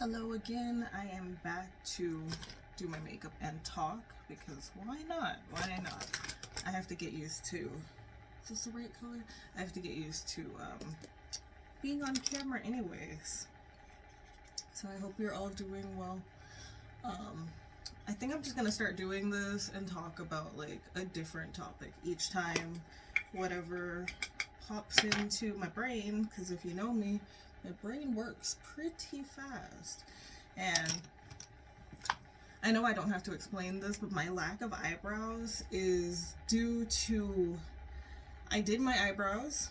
Hello again. I am back to do my makeup and talk because why not? Why not? I have to get used to, is this the right color? I have to get used to being on camera anyways. So I hope you're all doing well. I think I'm just gonna start doing this and talk about like a different topic each time, whatever pops into my brain, because if you know me, my brain works pretty fast. And I know I don't have to explain this, but my lack of eyebrows is due to, I did my eyebrows,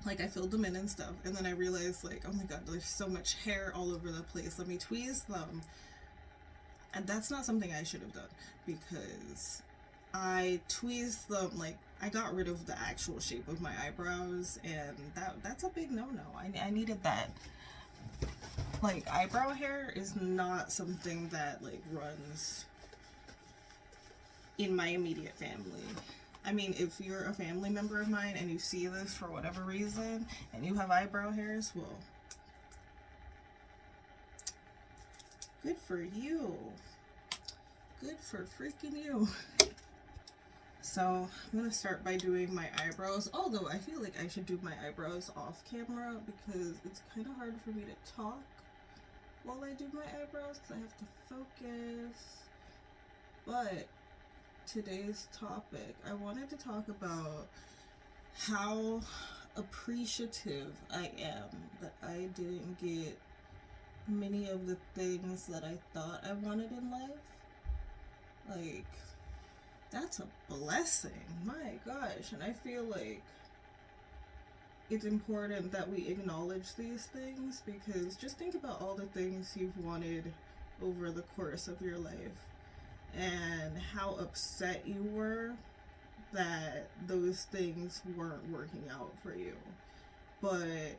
like I filled them in and stuff, and then I realized like, oh my god, there's so much hair all over the place, let me tweeze them. And that's not something I should have done, because I tweezed them, like I got rid of the actual shape of my eyebrows, and that's a big no-no. I needed that. Like, eyebrow hair is not something that like runs in my immediate family. I mean, if you're a family member of mine and you see this for whatever reason and you have eyebrow hairs, well, good for you. Good for freaking you. So I'm gonna start by doing my eyebrows, although I feel like I should do my eyebrows off camera because it's kind of hard for me to talk while I do my eyebrows because I have to focus. But today's topic, I wanted to talk about how appreciative I am that I didn't get many of the things that I thought I wanted in life. Like, that's a blessing, my gosh. And I feel like it's important that we acknowledge these things, because just think about all the things you've wanted over the course of your life and how upset you were that those things weren't working out for you. But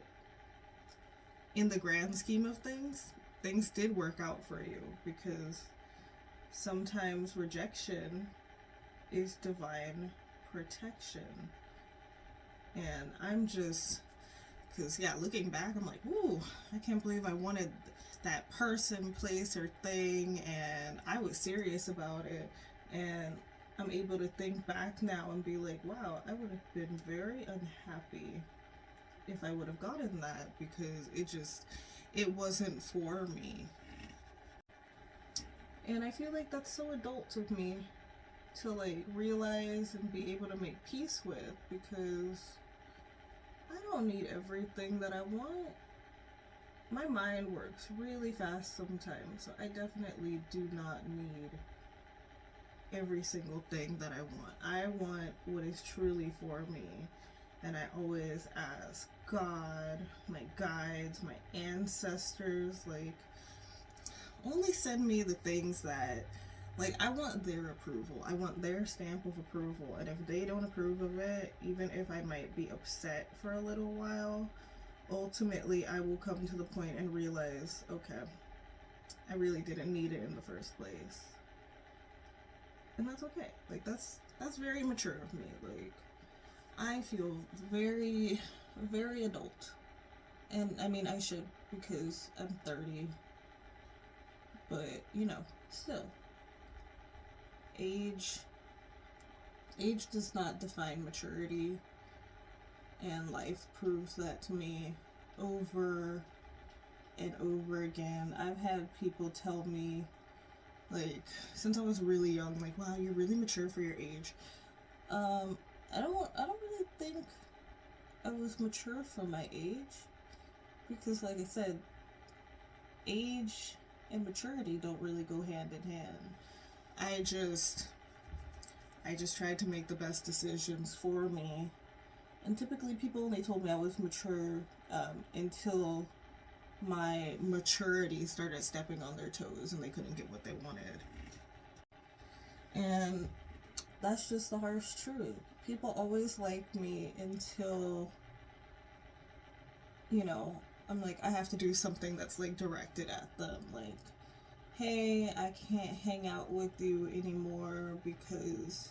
in the grand scheme of things, things did work out for you, because sometimes rejection is divine protection. And I'm just, because yeah, looking back, I'm like, ooh, I can't believe I wanted that person, place, or thing, and I was serious about it. And I'm able to think back now and be like, wow, I would have been very unhappy if I would have gotten that, because it wasn't for me. And I feel like that's so adult of me to like realize and be able to make peace with, because I don't need everything that I want. My mind works really fast sometimes, so I definitely do not need every single thing that I want. I want what is truly for me, and I always ask God, my guides, my ancestors, like, only send me the things that, like, I want their approval. I want their stamp of approval. And if they don't approve of it, even if I might be upset for a little while, ultimately I will come to the point and realize, okay, I really didn't need it in the first place. And that's okay. Like, that's very mature of me. Like, I feel very, very adult. And I mean, I should, because I'm 30. But, you know, still. Age does not define maturity, and life proves that to me over and over again. I've had people tell me, like, since I was really young, like, wow, you're really mature for your age. I don't really think I was mature for my age, because like I said, age and maturity don't really go hand in hand. I just tried to make the best decisions for me. And typically people only told me I was mature until my maturity started stepping on their toes and they couldn't get what they wanted. And that's just the harsh truth. People always liked me until, you know, I'm like, I have to do something that's like directed at them. Like, hey, I can't hang out with you anymore because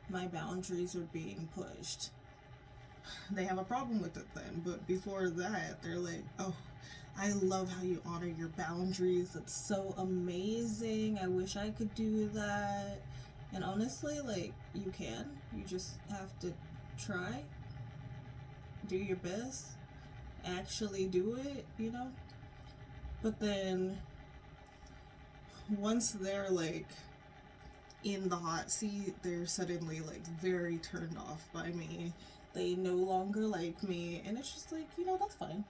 my boundaries are being pushed. They have a problem with it then, but before that, they're like, oh, I love how you honor your boundaries. It's so amazing. I wish I could do that. And honestly, like, you can. You just have to try, do your best, actually do it, you know? But then once they're like in the hot seat, they're suddenly like very turned off by me. They no longer like me, and it's just like, that's fine.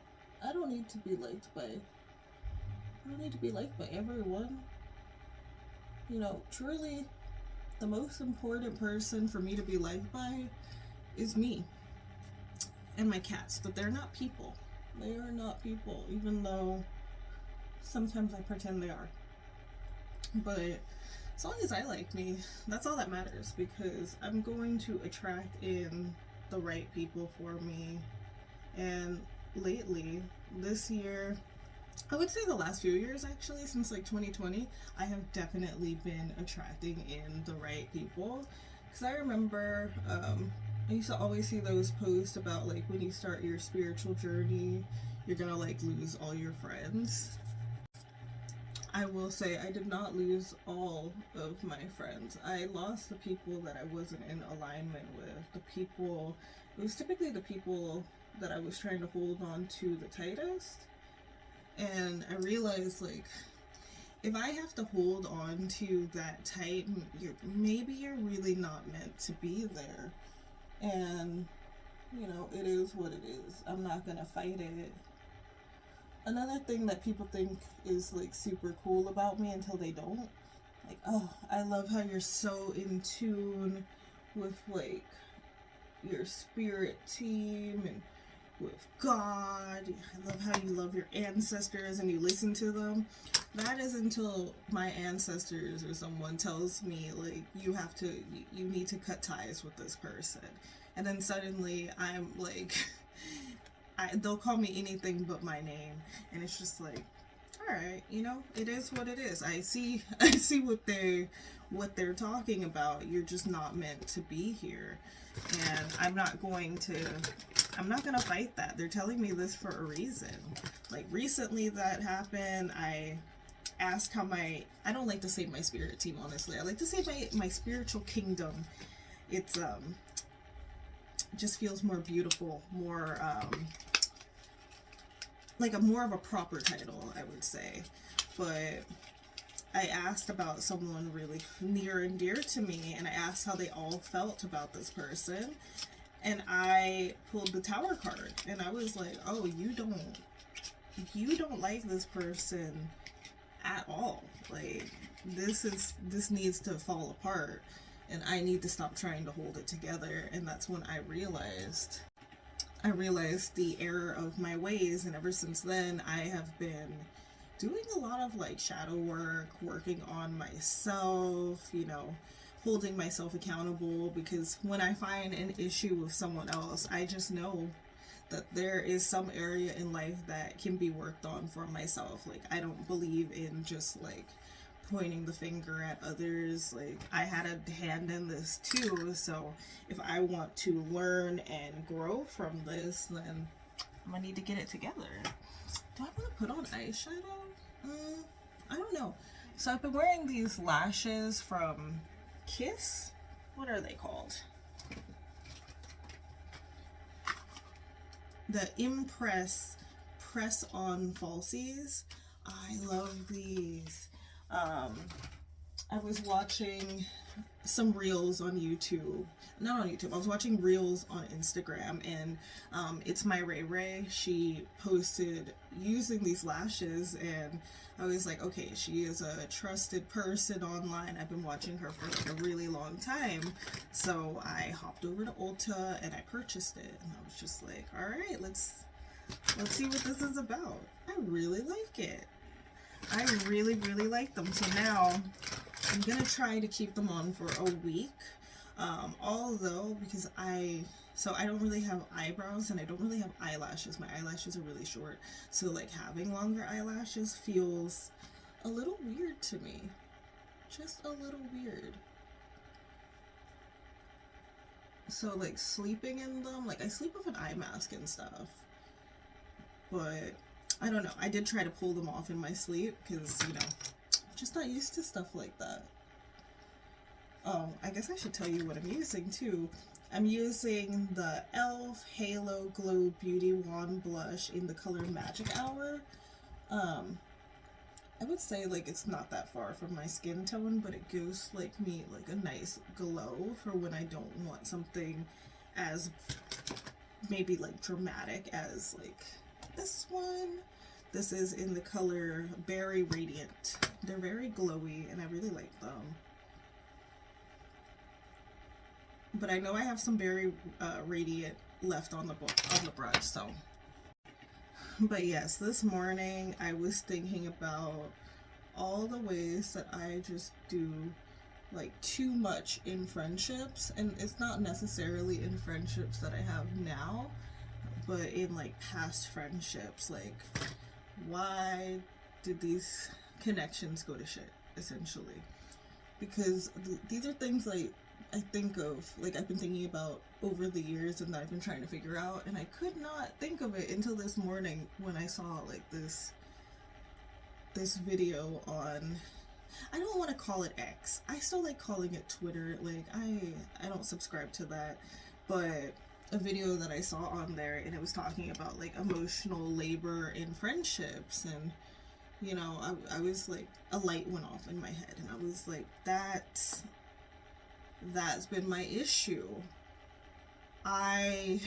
I don't need to be liked by everyone. Truly the most important person for me to be liked by is me and my cats, but they're not people. They are not people, even though sometimes I pretend they are. But as long as I like me, that's all that matters, because I'm going to attract in the right people for me. And lately, this year, I would say the last few years actually, since like 2020, I have definitely been attracting in the right people. Because I remember, I used to always see those posts about like when you start your spiritual journey, you're gonna like lose all your friends. I will say I did not lose all of my friends. I lost the people that I wasn't in alignment with. It was typically the people that I was trying to hold on to the tightest. And I realized, like, if I have to hold on to that tight, maybe you're really not meant to be there. And, it is what it is. I'm not going to fight it. Another thing that people think is like super cool about me until they don't, like, oh, I love how you're so in tune with like your spirit team and with God. I love how you love your ancestors and you listen to them. That is until my ancestors or someone tells me like you need to cut ties with this person, and then suddenly I'm like they'll call me anything but my name, and it's just like, all right, it is what it is. I see what they're talking about. You're just not meant to be here, and I'm not gonna fight that. They're telling me this for a reason. Like recently that happened. I asked how I don't like to say my spirit team, honestly. I like to say my spiritual kingdom. It's just feels more beautiful, more like more of a proper title, I would say. But I asked about someone really near and dear to me, and I asked how they all felt about this person, and I pulled the Tower card, and I was like, oh, you don't like this person at all. Like, this needs to fall apart, and I need to stop trying to hold it together. And that's when I realized the error of my ways, and ever since then I have been doing a lot of like shadow work, working on myself, holding myself accountable, because when I find an issue with someone else, I just know that there is some area in life that can be worked on for myself. Like, I don't believe in just like pointing the finger at others. Like, I had a hand in this too, so if I want to learn and grow from this, then I'm gonna need to get it together. Do I want to put on eyeshadow? I don't know. So I've been wearing these lashes from Kiss. What are they called? The Impress press-on falsies. I love these. I was watching some reels on YouTube. Not on YouTube. I was watching reels on Instagram, and it's my Ray Ray. She posted using these lashes, and I was like, okay, she is a trusted person online. I've been watching her for like a really long time. So I hopped over to Ulta and I purchased it, and I was just like, all right, let's see what this is about. I really like it. I really, really like them. So now I'm gonna try to keep them on for a week. Although, because I don't really have eyebrows and I don't really have eyelashes. My eyelashes are really short. So like having longer eyelashes feels a little weird to me. Just a little weird. So like sleeping in them, like I sleep with an eye mask and stuff. But I don't know. I did try to pull them off in my sleep because, you know, I'm just not used to stuff like that. Oh, I guess I should tell you what I'm using too. I'm using the e.l.f. Halo Glow Beauty Wand Blush in the color Magic Hour. I would say like it's not that far from my skin tone, but it gives like me like a nice glow for when I don't want something as maybe like dramatic as like this one. This is in the color Berry Radiant. They're very glowy and I really like them. But I know I have some Berry Radiant left on the brush, so. But yes, this morning I was thinking about all the ways that I just do like too much in friendships, and it's not necessarily in friendships that I have now, but in like past friendships. Like, why did these connections go to shit, essentially? Because these are things like I think of, like I've been thinking about over the years and that I've been trying to figure out, and I could not think of it until this morning when I saw like this video on, I don't want to call it X. I still like calling it Twitter. Like I don't subscribe to that, but a video that I saw on there, and it was talking about like emotional labor in friendships, and you know, I was like, a light went off in my head, and I was like, that's been my issue. And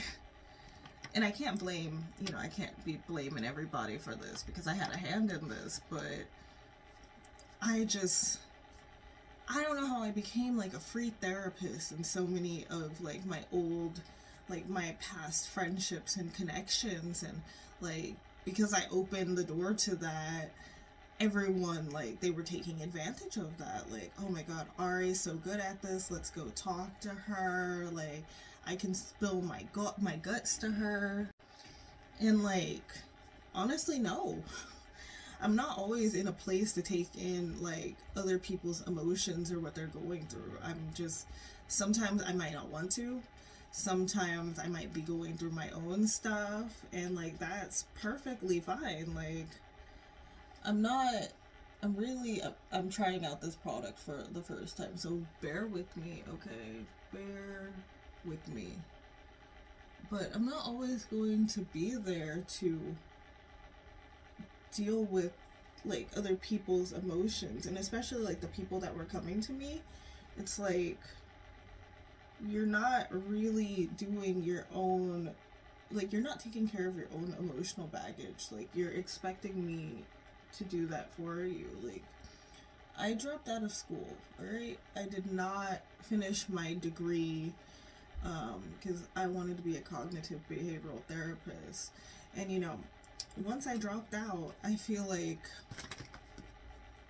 I can't blame, you know, I can't be blaming everybody for this because I had a hand in this, but I don't know how I became like a free therapist in so many of like my old, like my past friendships and connections, and like because I opened the door to that, everyone, like, they were taking advantage of that. Like, oh my god, Ari's so good at this, let's go talk to her, like I can spill my guts to her. And like, honestly, no. I'm not always in a place to take in like other people's emotions or what they're going through. I'm just, sometimes I might not want to. Sometimes I might be going through my own stuff, and like that's perfectly fine. Like, I'm trying out this product for the first time, so bear with me, okay? Bear with me. But I'm not always going to be there to deal with like other people's emotions, and especially like the people that were coming to me. It's like, you're not really doing your own, like you're not taking care of your own emotional baggage. Like, you're expecting me to do that for you. Like, I dropped out of school, alright? I did not finish my degree because I wanted to be a cognitive behavioral therapist. And you know, once I dropped out, I feel like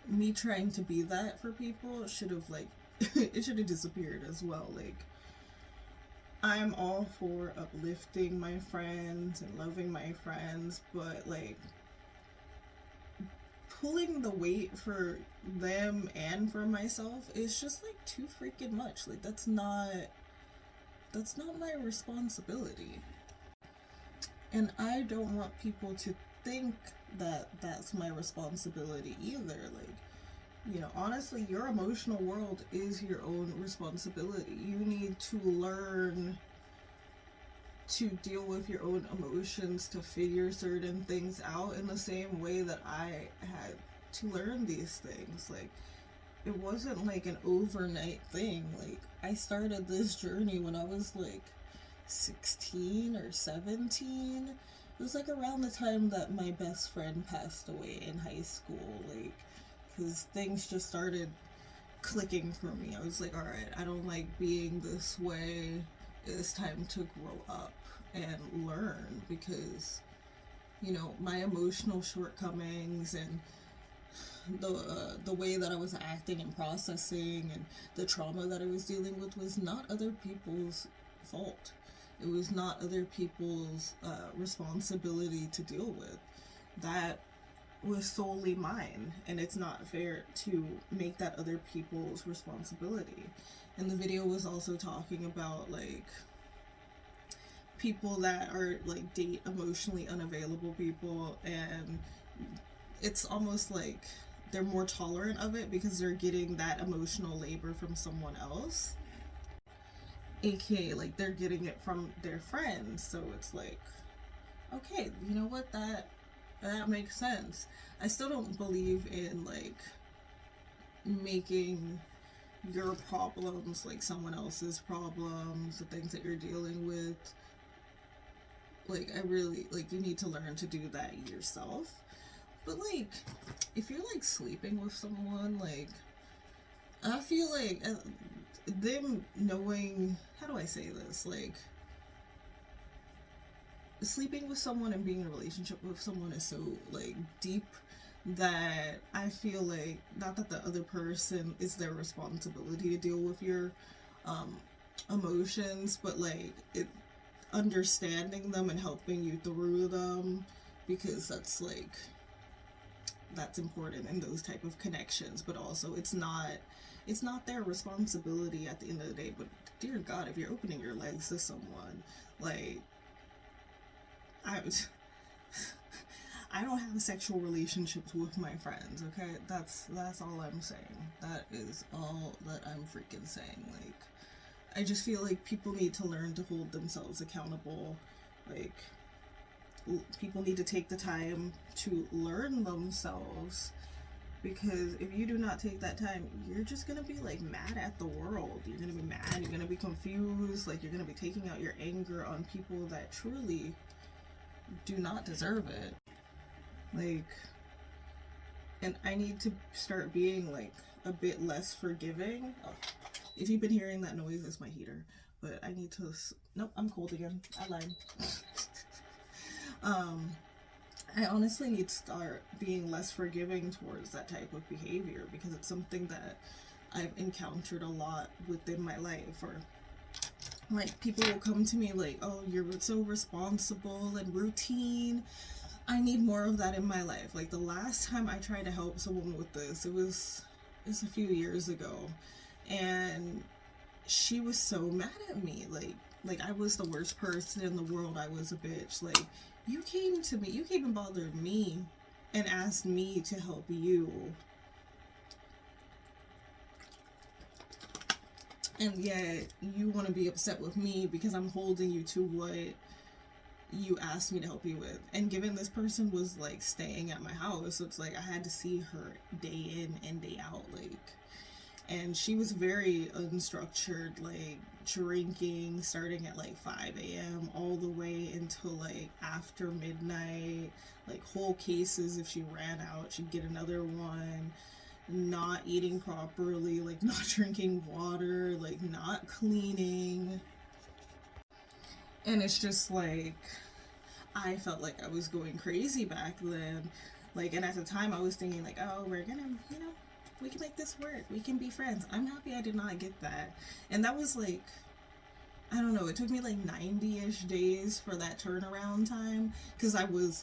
me trying to be that for people should have like it should have disappeared as well. Like, I'm all for uplifting my friends and loving my friends, but like pulling the weight for them and for myself is just like too freaking much. Like, that's not my responsibility. And I don't want people to think that that's my responsibility either. Like, you know, honestly, your emotional world is your own responsibility. You need to learn to deal with your own emotions, to figure certain things out in the same way that I had to learn these things. Like, it wasn't like an overnight thing. Like, I started this journey when I was like 16 or 17. It was like around the time that my best friend passed away in high school. Like, because things just started clicking for me. I was like, alright, I don't like being this way. It's time to grow up and learn, because, you know, my emotional shortcomings and the way that I was acting and processing and the trauma that I was dealing with was not other people's fault. It was not other people's responsibility to deal with. That was solely mine, and it's not fair to make that other people's responsibility. And the video was also talking about like people that are like date emotionally unavailable people, and it's almost like they're more tolerant of it because they're getting that emotional labor from someone else, aka like they're getting it from their friends. So it's like, okay, you know what, that makes sense. I still don't believe in like making your problems like someone else's problems, the things that you're dealing with. Like, I really, like, you need to learn to do that yourself. But like, if you're like sleeping with someone, like, I feel like them knowing, how do I say this, like, sleeping with someone and being in a relationship with someone is so like deep that I feel like, not that the other person is their responsibility to deal with your emotions, but like it, understanding them and helping you through them, because that's important in those type of connections. But also it's not their responsibility at the end of the day. But dear God, if you're opening your legs to someone, like, I I don't have sexual relationships with my friends, okay? That's all I'm saying. That is all that I'm freaking saying. Like, I just feel like people need to learn to hold themselves accountable. Like, people need to take the time to learn themselves, because if you do not take that time, you're just gonna be like mad at the world. You're gonna be mad, you're gonna be confused, like you're gonna be taking out your anger on people that truly do not deserve it. Like, and I need to start being like a bit less forgiving. Oh, if you've been hearing that noise, it's my heater. But I need to. Nope, I'm cold again. I lied. I honestly need to start being less forgiving towards that type of behavior, because it's something that I've encountered a lot within my life. Or like, people will come to me like, oh, you're so responsible and routine. I need more of that in my life. Like, the last time I tried to help someone with this, it was a few years ago, and she was so mad at me. Like I was the worst person in the world. I was a bitch. Like, you came to me, you came and bothered me and asked me to help you, and yet you want to be upset with me because I'm holding you to what you asked me to help you with. And given this person was like staying at my house, so it's like I had to see her day in and day out, like, and she was very unstructured, like drinking starting at like 5 a.m. all the way until like after midnight, like whole cases. If she ran out, she'd get another one. Not eating properly, like not drinking water, like not cleaning. And it's just like, I felt like I was going crazy back then. Like, and at the time I was thinking like, oh, we're gonna, we can make this work. We can be friends. I'm happy I did not get that. And that was like, I don't know, it took me like 90-ish days for that turnaround time, because I was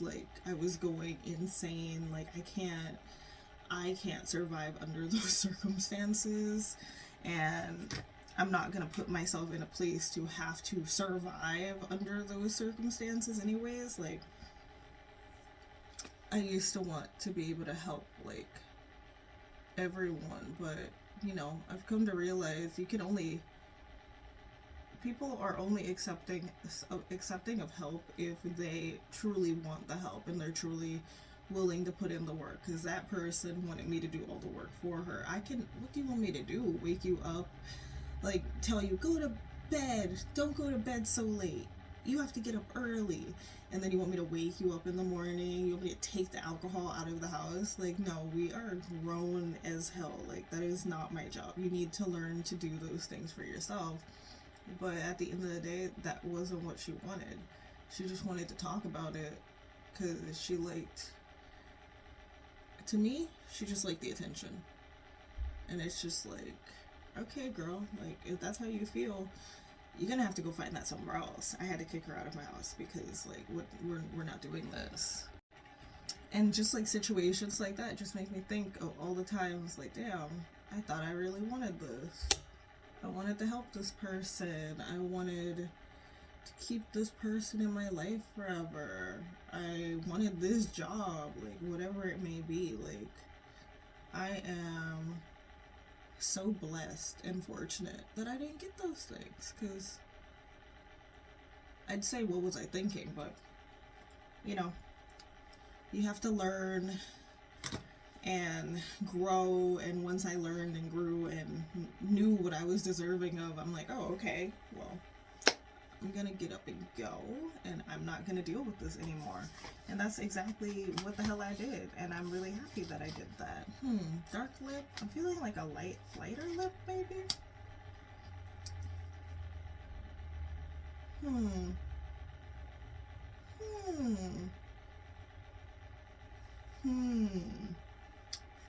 going insane. Like, I can't survive under those circumstances, and I'm not gonna put myself in a place to have to survive under those circumstances anyways. Like, I used to want to be able to help like everyone, but I've come to realize people are only accepting of help if they truly want the help and they're truly willing to put in the work. Because that person wanted me to do all the work for her. What do you want me to do? Wake you up? Like, tell you, go to bed, don't go to bed so late, you have to get up early, and then you want me to wake you up in the morning, you want me to take the alcohol out of the house? Like, no, we are grown as hell. Like, that is not my job. You need to learn to do those things for yourself. But at the end of the day, that wasn't what she wanted. She just wanted to talk about it because she liked, to me, she just liked the attention. And it's just like, okay, girl, like, if that's how you feel, you're gonna have to go find that somewhere else. I had to kick her out of my house because, like, we're not doing this. And just like situations like that just make me think of all the times, like, damn, I thought I really wanted this. I wanted to help this person. I wanted to keep this person in my life forever. I wanted this job, like whatever it may be. Like, I am so blessed and fortunate that I didn't get those things, because I'd say, what was I thinking? But, you know, you have to learn and grow, and once I learned and grew and knew what I was deserving of, I'm like, oh, okay, well, I'm gonna get up and go, and I'm not gonna deal with this anymore. And that's exactly what the hell I did, and I'm really happy that I did that. Dark lip. I'm feeling like a lighter lip, maybe.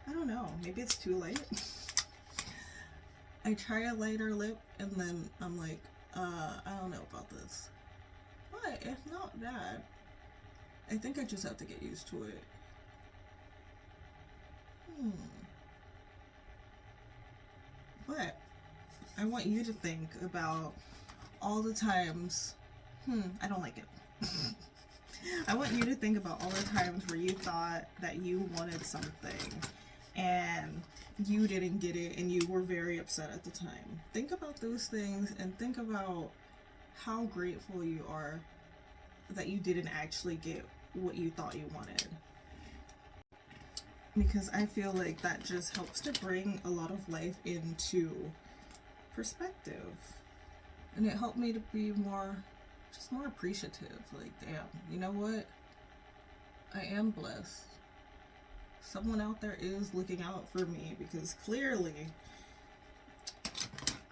I don't know. Maybe it's too light. I try a lighter lip, and then I'm like, I don't know about this. But it's not bad. I think I just have to get used to it. But I want you to think about all the times. I don't like it. I want you to think about all the times where you thought that you wanted something and you didn't get it and you were very upset at the time. Think about those things and think about how grateful you are that you didn't actually get what you thought you wanted. Because I feel like that just helps to bring a lot of life into perspective. And it helped me to be more appreciative. Like, damn, you know what? I am blessed. Someone out there is looking out for me, because clearly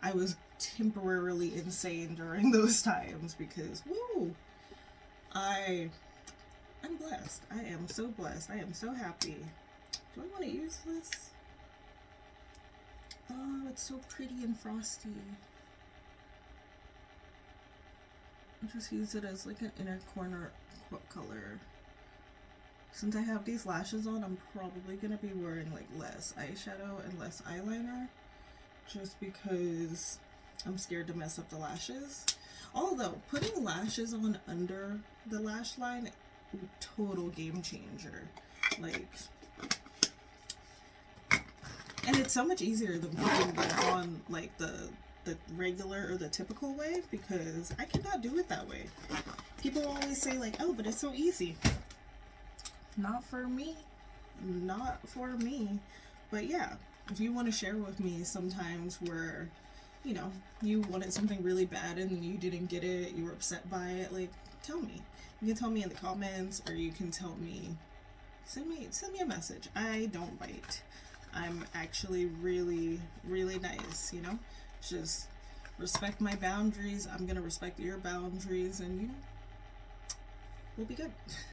I was temporarily insane during those times, because I'm blessed. I am so blessed. I am so happy. Do I want to use this? Oh, it's so pretty and frosty. I'll just use it as like an inner corner color. Since I have these lashes on, I'm probably going to be wearing like less eyeshadow and less eyeliner, just because I'm scared to mess up the lashes. Although, putting lashes on under the lash line, total game changer. Like, and it's so much easier than putting them on like the regular or the typical way, because I cannot do it that way. People always say like, oh, but it's so easy. Not for me. Not for me. But yeah, if you want to share with me sometimes where, you know, you wanted something really bad and you didn't get it, you were upset by it, like, tell me. You can tell me in the comments, or you can tell me, send me a message. I don't bite. I'm actually really, really nice, you know? Just respect my boundaries. I'm gonna respect your boundaries, and, you know, we'll be good.